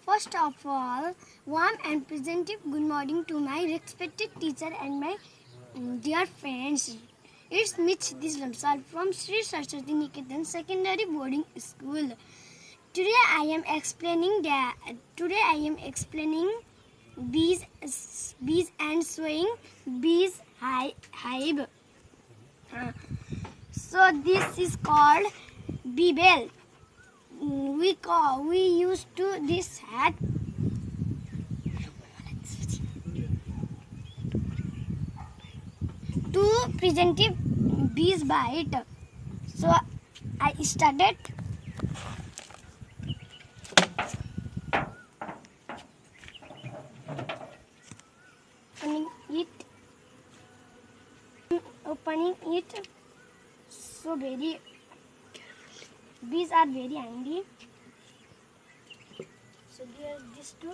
First of all, warm and presentive good morning to my respected teacher and my dear friends. It's Mitch this Ramsal from Sri Saraswati Niketan Secondary Boarding School. Today I am explaining bees and sewing bees hive. So this is called bee bell. We used to this hat to presentive bees bite. So I started opening it. So bees are very angry. So there's this too.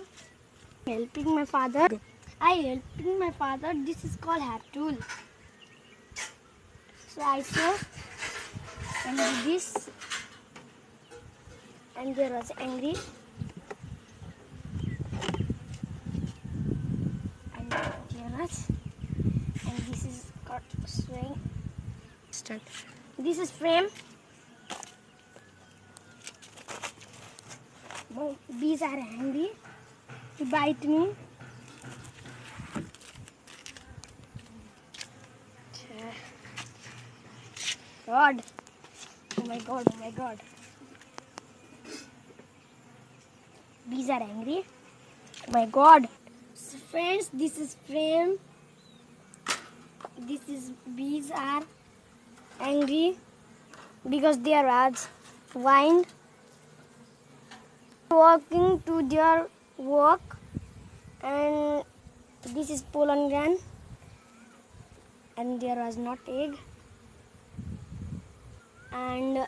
Helping my father. Helping my father. This is called hat tool. So I saw and do this, and there was angry. And there was, and this is got swing. Start. This is frame. Bees are angry to bite me. God. Oh my God, oh my God. Bees are angry. Oh my God. So friends, this is frame. This is bees are angry because they are wind. Walking to their work, and this is pollen grain, and there was not egg, and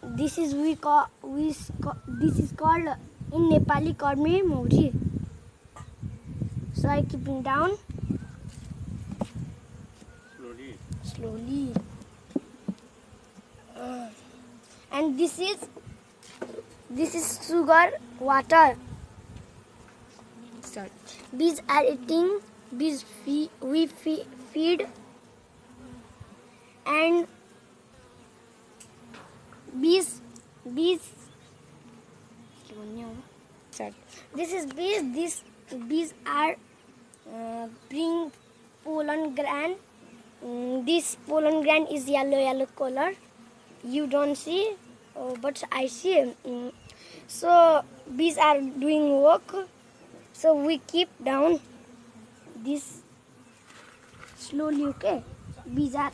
this is this is called in Nepali called me Mori. So I keep it down slowly, and this is sugar water. Start. Bees are eating. Bees we feed, and bees. Start. This is bees. These bees are bring pollen grain. This pollen grain is yellow color. You don't see, but I see. So bees are doing work. So we keep down this slowly, okay? Bees are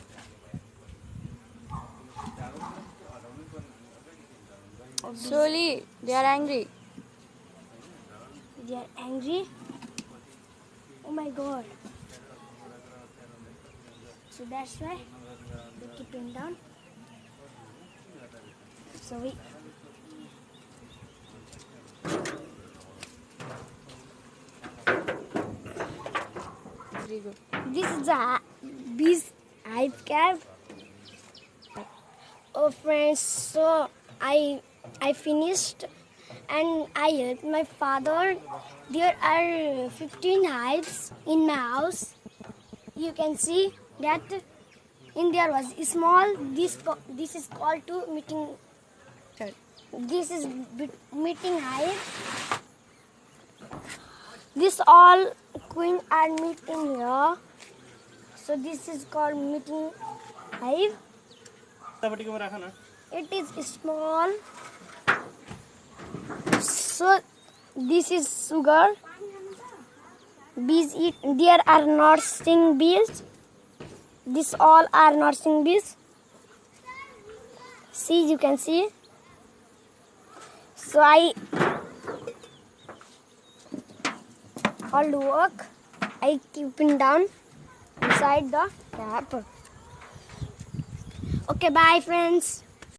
slowly. They are angry. They are angry. Oh my God! So that's why we keep them down. So we. Very good. This is the bees hive cave. Oh friends, so I finished and I helped my father. There are 15 hives in my house. You can see that in there was small. This is called to meeting. This is meeting hive. This all queen are meeting here. So this is called meeting hive. It is small. So this is sugar. Bees eat. There are nursing bees. This all are nursing bees. See, you can see. So I all the work I keep it down inside the cap. Okay, bye friends.